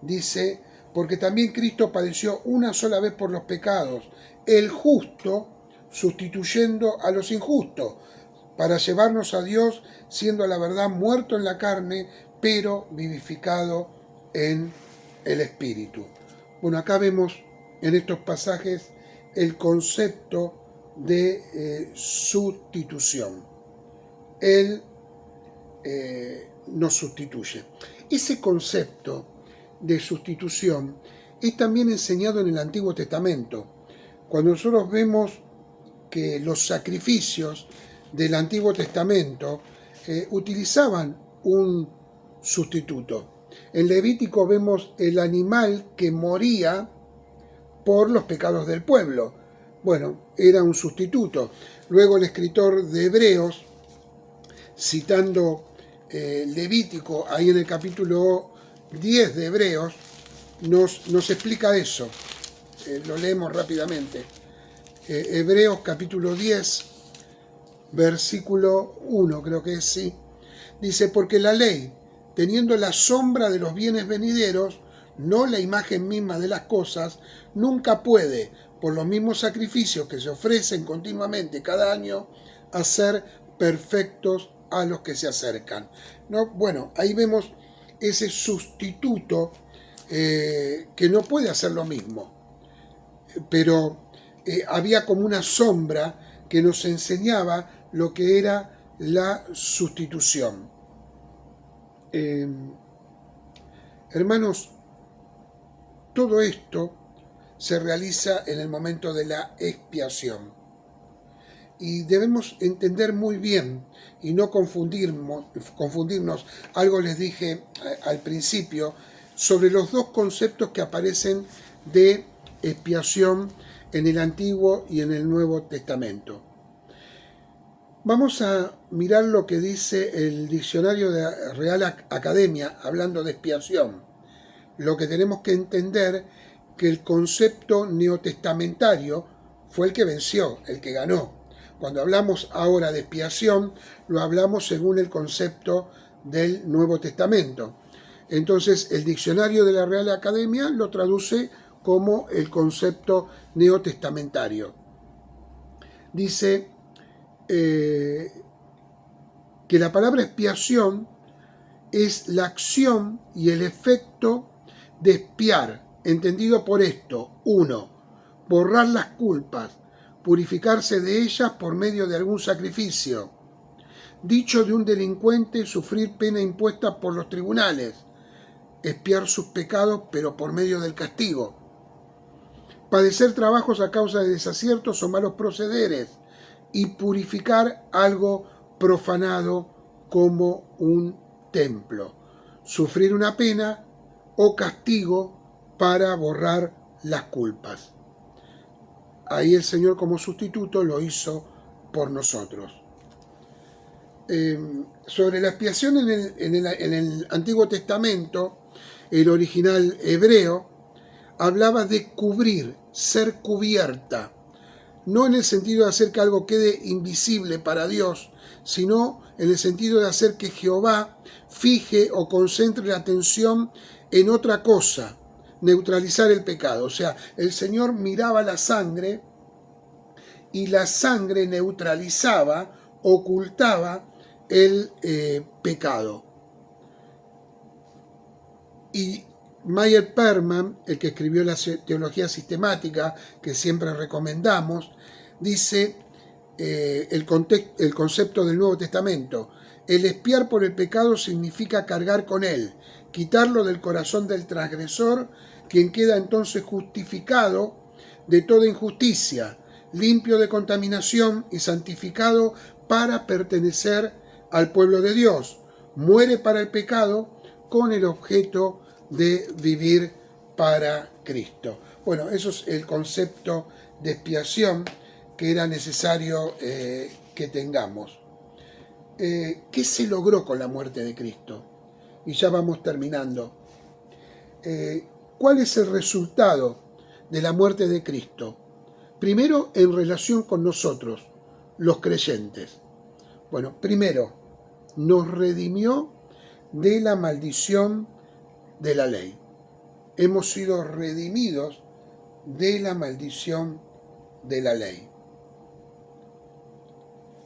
A: dice, porque también Cristo padeció una sola vez por los pecados, el justo sustituyendo a los injustos, para llevarnos a Dios, siendo a la verdad muerto en la carne, pero vivificado en el Espíritu. Bueno, acá vemos en estos pasajes el concepto de sustitución. Él nos sustituye. Ese concepto de sustitución es también enseñado en el Antiguo Testamento. Cuando nosotros vemos que los sacrificios del Antiguo Testamento utilizaban un sustituto. En Levítico vemos el animal que moría por los pecados del pueblo. Bueno, era un sustituto. Luego el escritor de Hebreos, citando Levítico, ahí en el capítulo 10 de Hebreos, nos explica eso. Lo leemos rápidamente. Hebreos capítulo 10, versículo 1, creo que es, sí. Dice, porque la ley, teniendo la sombra de los bienes venideros, no la imagen misma de las cosas, nunca puede, por los mismos sacrificios que se ofrecen continuamente cada año, hacer perfectos a los que se acercan. ¿No? Bueno, ahí vemos ese sustituto que no puede hacer lo mismo, pero había como una sombra que nos enseñaba lo que era la sustitución. Hermanos, todo esto se realiza en el momento de la expiación. Y debemos entender muy bien y no confundirnos. Algo les dije al principio sobre los dos conceptos que aparecen de expiación en el Antiguo y en el Nuevo Testamento. Vamos a mirar lo que dice el diccionario de la Real Academia hablando de expiación. Lo que tenemos que entender que el concepto neotestamentario fue el que venció, el que ganó. Cuando hablamos ahora de expiación, lo hablamos según el concepto del Nuevo Testamento. Entonces, el diccionario de la Real Academia lo traduce como el concepto neotestamentario. Dice que la palabra expiación es la acción y el efecto de expiar, entendido por esto: 1. Borrar las culpas, purificarse de ellas por medio de algún sacrificio. Dicho de un delincuente, sufrir pena impuesta por los tribunales, expiar sus pecados pero por medio del castigo. Padecer trabajos a causa de desaciertos o malos procederes y purificar algo profanado como un templo. Sufrir una pena o castigo para borrar las culpas. Ahí el Señor como sustituto lo hizo por nosotros. Sobre la expiación en el Antiguo Testamento, el original hebreo hablaba de cubrir, ser cubierta, no en el sentido de hacer que algo quede invisible para Dios, sino en el sentido de hacer que Jehová fije o concentre la atención en otra cosa, neutralizar el pecado. O sea, el Señor miraba la sangre y la sangre neutralizaba, ocultaba el pecado. Y Meyer Perman, el que escribió la teología sistemática, que siempre recomendamos, dice el concepto del Nuevo Testamento: el expiar por el pecado significa cargar con él, quitarlo del corazón del transgresor, quien queda entonces justificado de toda injusticia, limpio de contaminación y santificado para pertenecer al pueblo de Dios. Muere para el pecado con el objeto de vivir para Cristo. Bueno, eso es el concepto de expiación que era necesario que tengamos. ¿Qué se logró con la muerte de Cristo? Y ya vamos terminando. ¿Cuál es el resultado de la muerte de Cristo? Primero, en relación con nosotros, los creyentes. Bueno, primero, nos redimió de la maldición de la ley. Hemos sido redimidos de la maldición de la ley.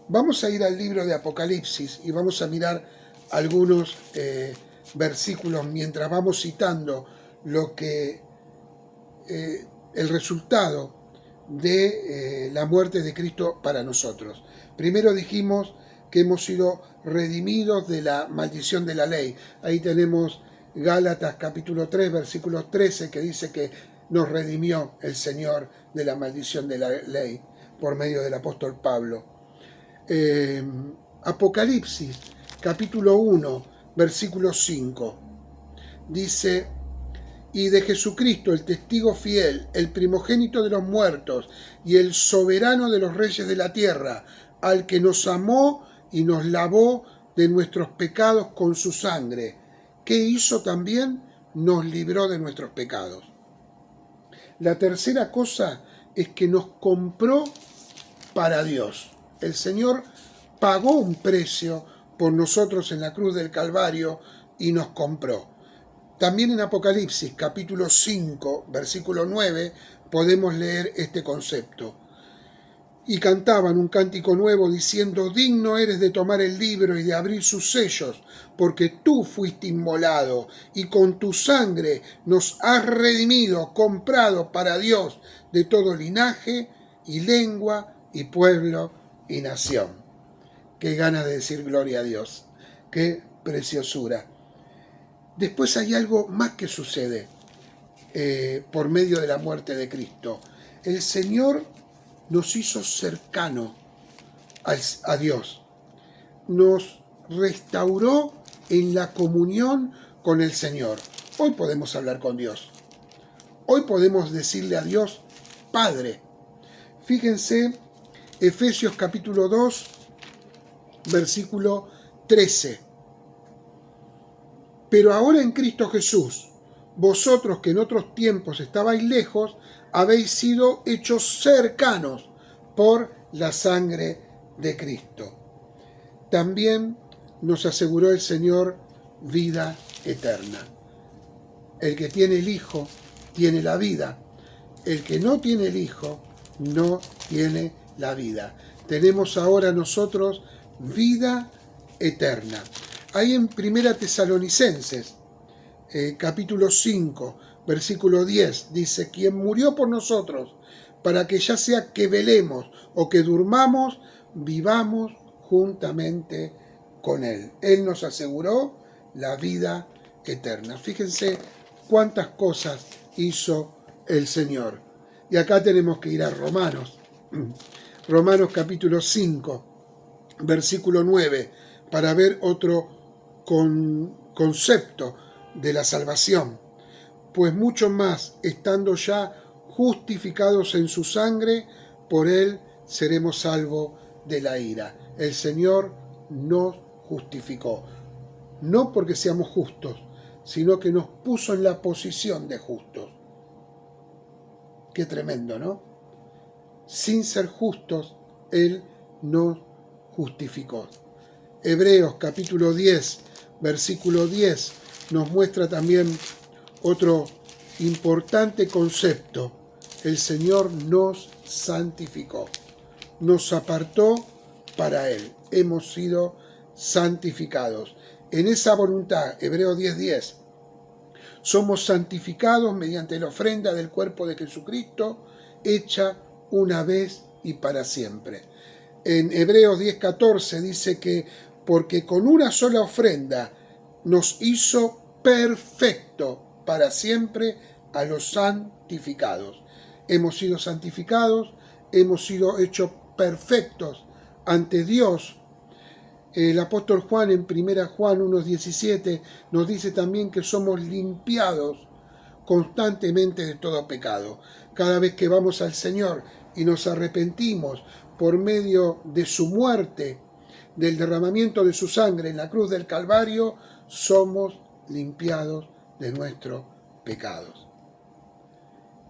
A: Vamos a ir al libro de Apocalipsis y vamos a mirar algunos versículos mientras vamos citando lo que el resultado de la muerte de Cristo para nosotros. Primero dijimos que hemos sido redimidos de la maldición de la ley. Ahí tenemos Gálatas capítulo 3, versículo 13, que dice que nos redimió el Señor de la maldición de la ley por medio del apóstol Pablo. Apocalipsis capítulo 1, versículo 5, dice: y de Jesucristo, el testigo fiel, el primogénito de los muertos y el soberano de los reyes de la tierra, al que nos amó y nos lavó de nuestros pecados con su sangre, que hizo también, nos libró de nuestros pecados. La tercera cosa es que nos compró para Dios. El Señor pagó un precio por nosotros en la cruz del Calvario y nos compró. También en Apocalipsis capítulo 5, versículo 9, podemos leer este concepto. Y cantaban un cántico nuevo diciendo: digno eres de tomar el libro y de abrir sus sellos, porque tú fuiste inmolado y con tu sangre nos has redimido, comprado para Dios de todo linaje y lengua y pueblo y nación. Qué ganas de decir gloria a Dios, qué preciosura. Después hay algo más que sucede por medio de la muerte de Cristo. El Señor nos hizo cercano a Dios. Nos restauró en la comunión con el Señor. Hoy podemos hablar con Dios. Hoy podemos decirle a Dios: Padre. Fíjense, Efesios capítulo 2, versículo 13. Pero ahora en Cristo Jesús, vosotros que en otros tiempos estabais lejos, habéis sido hechos cercanos por la sangre de Cristo. También nos aseguró el Señor vida eterna. El que tiene el Hijo tiene la vida. El que no tiene el Hijo no tiene la vida. Tenemos ahora nosotros vida eterna. Ahí en Primera Tesalonicenses, capítulo 5, versículo 10, dice: quien murió por nosotros, para que ya sea que velemos o que durmamos, vivamos juntamente con Él. Él nos aseguró la vida eterna. Fíjense cuántas cosas hizo el Señor. Y acá tenemos que ir a Romanos. Romanos capítulo 5, versículo 9, para ver otro concepto de la salvación. Pues mucho más, estando ya justificados en su sangre, por él seremos salvos de la ira. El Señor nos justificó, no porque seamos justos, sino que nos puso en la posición de justos. Qué tremendo, ¿no? Sin ser justos, él nos justificó. Hebreos capítulo 10, versículo 10, nos muestra también otro Importante concepto. El Señor nos santificó, nos apartó para Él. Hemos sido santificados. En esa voluntad, Hebreos 10:10, somos santificados mediante la ofrenda del cuerpo de Jesucristo, hecha una vez y para siempre. En Hebreos 10:14 dice que porque con una sola ofrenda nos hizo perfecto para siempre a los santificados. Hemos sido santificados, hemos sido hechos perfectos ante Dios. El apóstol Juan en 1 Juan 1:17 nos dice también que somos limpiados constantemente de todo pecado. Cada vez que vamos al Señor y nos arrepentimos por medio de su muerte, del derramamiento de su sangre en la cruz del Calvario, somos limpiados de nuestros pecados.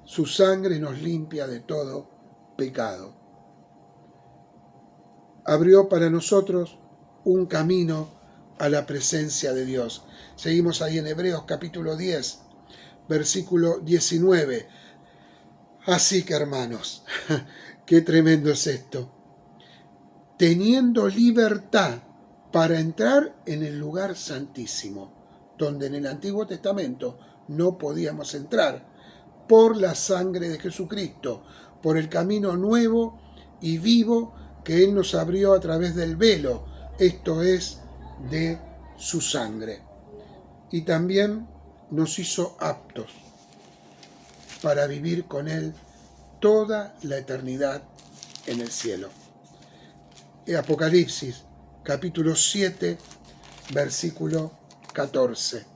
A: Su sangre nos limpia de todo pecado. Abrió para nosotros un camino a la presencia de Dios. Seguimos ahí en Hebreos capítulo 10, versículo 19. Así que, hermanos, qué tremendo es esto. Teniendo libertad para entrar en el lugar santísimo, donde en el Antiguo Testamento no podíamos entrar, por la sangre de Jesucristo, por el camino nuevo y vivo que Él nos abrió a través del velo, esto es, de su sangre. Y también nos hizo aptos para vivir con Él toda la eternidad en el cielo. Apocalipsis, capítulo 7, versículo 14.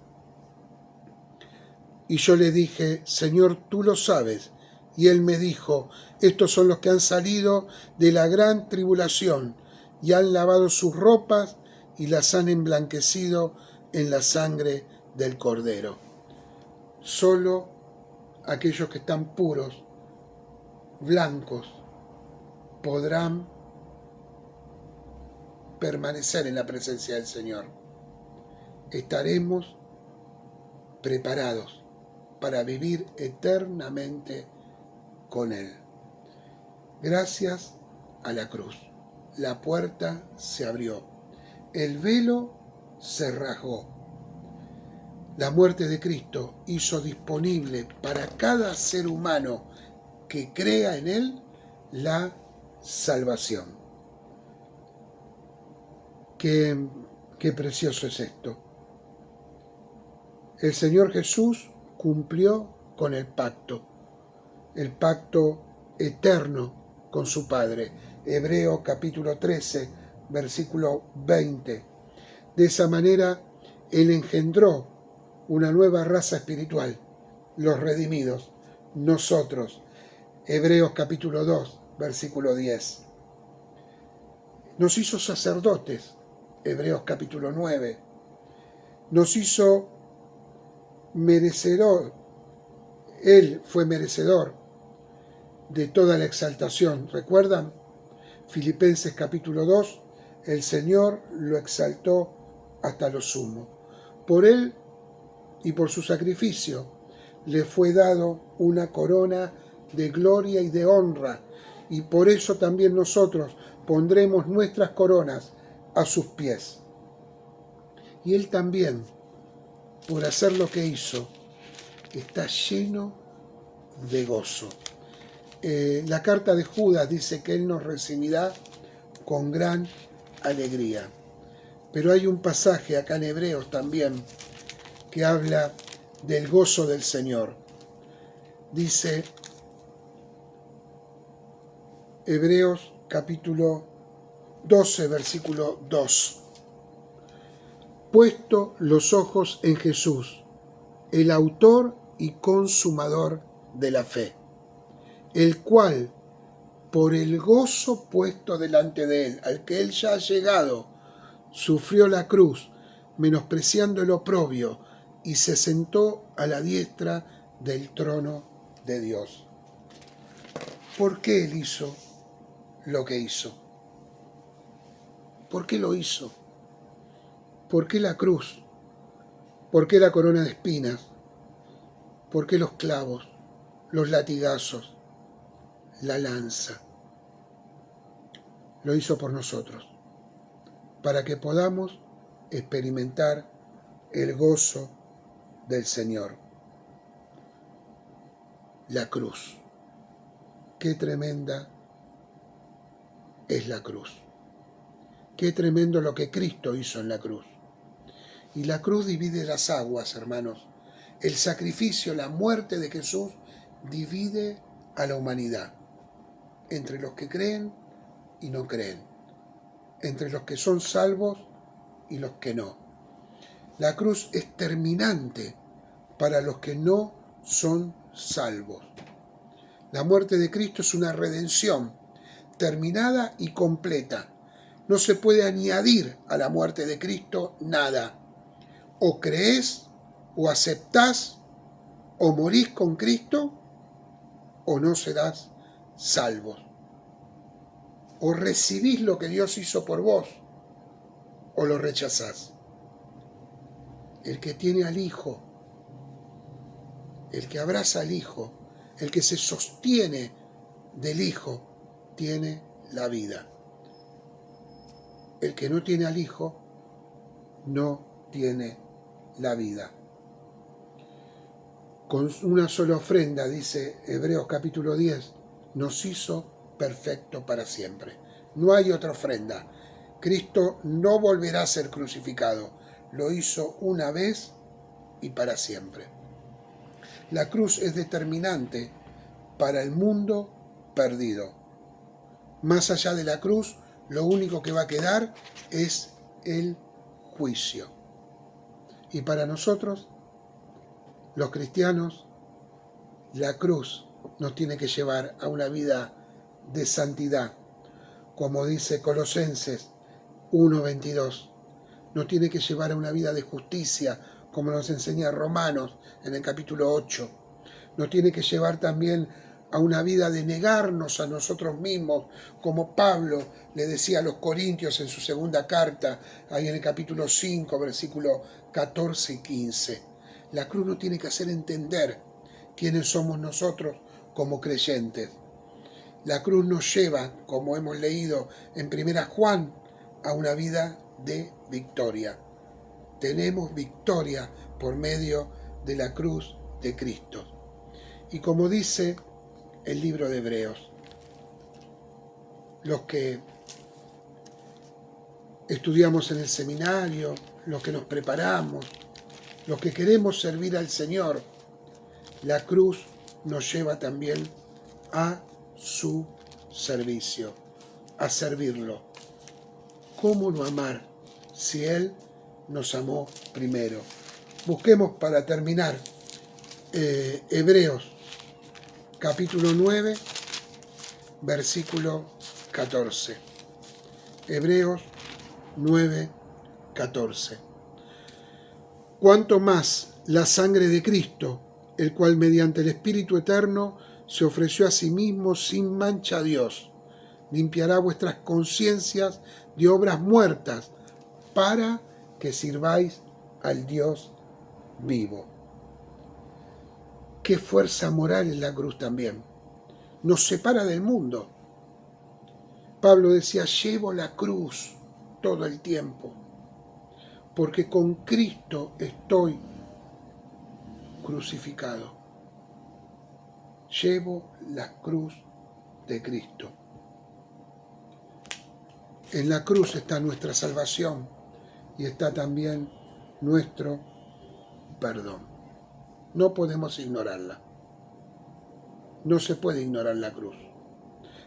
A: Y yo le dije, Señor, tú lo sabes. Y Él me dijo, estos son los que han salido de la gran tribulación y han lavado sus ropas y las han emblanquecido en la sangre del Cordero. Solo aquellos que están puros, blancos, podrán permanecer en la presencia del Señor. Estaremos preparados para vivir eternamente con Él. Gracias a la cruz, la puerta se abrió, el velo se rasgó. La muerte de Cristo hizo disponible para cada ser humano que crea en Él la salvación. Qué precioso es esto. El Señor Jesús cumplió con el pacto eterno con su Padre. Hebreos capítulo 13, versículo 20. De esa manera, Él engendró una nueva raza espiritual, los redimidos, nosotros. Hebreos capítulo 2, versículo 10. Nos hizo sacerdotes, Hebreos capítulo 9. Nos hizo merecedor, Él fue merecedor de toda la exaltación. ¿Recuerdan? Filipenses capítulo 2, el Señor lo exaltó hasta lo sumo. Por Él y por su sacrificio le fue dado una corona de gloria y de honra, y por eso también nosotros pondremos nuestras coronas a sus pies. Y Él también, por hacer lo que hizo, está lleno de gozo. La carta de Judas dice que Él nos recibirá con gran alegría. Pero hay un pasaje acá en Hebreos también que habla del gozo del Señor. Dice Hebreos capítulo 12, versículo 2. Puesto los ojos en Jesús, el autor y consumador de la fe, el cual, por el gozo puesto delante de Él, al que Él ya ha llegado, sufrió la cruz, menospreciando el oprobio, y se sentó a la diestra del trono de Dios. ¿Por qué Él hizo lo que hizo? ¿Por qué lo hizo? ¿Por qué la cruz? ¿Por qué la corona de espinas? ¿Por qué los clavos, los latigazos, la lanza? Lo hizo por nosotros, para que podamos experimentar el gozo del Señor. La cruz. Qué tremenda es la cruz. Qué tremendo lo que Cristo hizo en la cruz. Y la cruz divide las aguas, hermanos. El sacrificio, la muerte de Jesús divide a la humanidad entre los que creen y no creen, entre los que son salvos y los que no. La cruz es terminante para los que no son salvos. La muerte de Cristo es una redención terminada y completa. No se puede añadir a la muerte de Cristo nada. O creés, o aceptás, o morís con Cristo, o no serás salvos. O recibís lo que Dios hizo por vos, o lo rechazás. El que tiene al Hijo, el que abraza al Hijo, el que se sostiene del Hijo, tiene la vida. El que no tiene al Hijo, no tiene la vida. Con una sola ofrenda, dice Hebreos capítulo 10, nos hizo perfecto para siempre. No hay otra ofrenda. Cristo no volverá a ser crucificado. Lo hizo una vez y para siempre. La cruz es determinante para el mundo perdido. Más allá de la cruz, lo único que va a quedar es el juicio. Y para nosotros, los cristianos, la cruz nos tiene que llevar a una vida de santidad, como dice Colosenses 1:22. Nos tiene que llevar a una vida de justicia, como nos enseña Romanos en el capítulo 8. Nos tiene que llevar también a una vida de negarnos a nosotros mismos, como Pablo le decía a los Corintios en su segunda carta, ahí en el capítulo 5, versículos 14 y 15. La cruz nos tiene que hacer entender quiénes somos nosotros como creyentes. La cruz nos lleva, como hemos leído en 1 Juan, a una vida de victoria. Tenemos victoria por medio de la cruz de Cristo. Y como dice el libro de Hebreos, los que estudiamos en el seminario, los que nos preparamos, los que queremos servir al Señor, la cruz nos lleva también a su servicio, a servirlo. ¿Cómo no amar si Él nos amó primero? Busquemos para terminar Hebreos capítulo 9, versículo 14. Hebreos 9, 14. Cuanto más la sangre de Cristo, el cual mediante el Espíritu Eterno se ofreció a sí mismo sin mancha a Dios, limpiará vuestras conciencias de obras muertas para que sirváis al Dios vivo. Qué fuerza moral en la cruz también. Nos separa del mundo. Pablo decía, llevo la cruz todo el tiempo, porque con Cristo estoy crucificado. Llevo la cruz de Cristo. En la cruz está nuestra salvación y está también nuestro perdón. No podemos ignorarla. No se puede ignorar la cruz.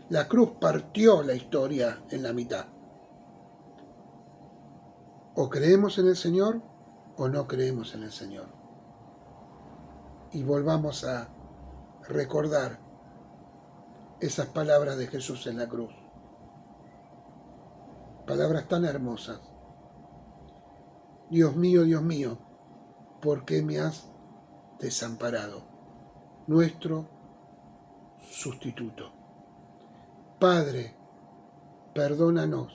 A: La cruz partió la historia en la mitad. O creemos en el Señor o no creemos en el Señor. Y volvamos a recordar esas palabras de Jesús en la cruz. Palabras tan hermosas. Dios mío, ¿por qué me has desamparado? Nuestro sustituto. Padre, perdónanos,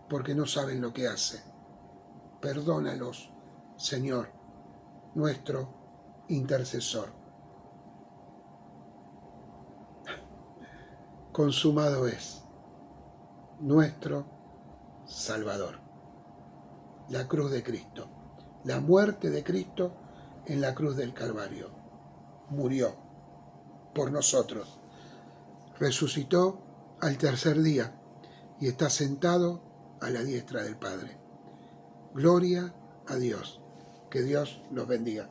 A: porque no saben lo que hacen. Perdónalos, Señor, nuestro intercesor. Consumado es nuestro Salvador. La cruz de Cristo, la muerte de Cristo en la cruz del Calvario. Murió por nosotros, resucitó al tercer día y está sentado a la diestra del Padre. Gloria a Dios. Que Dios los bendiga.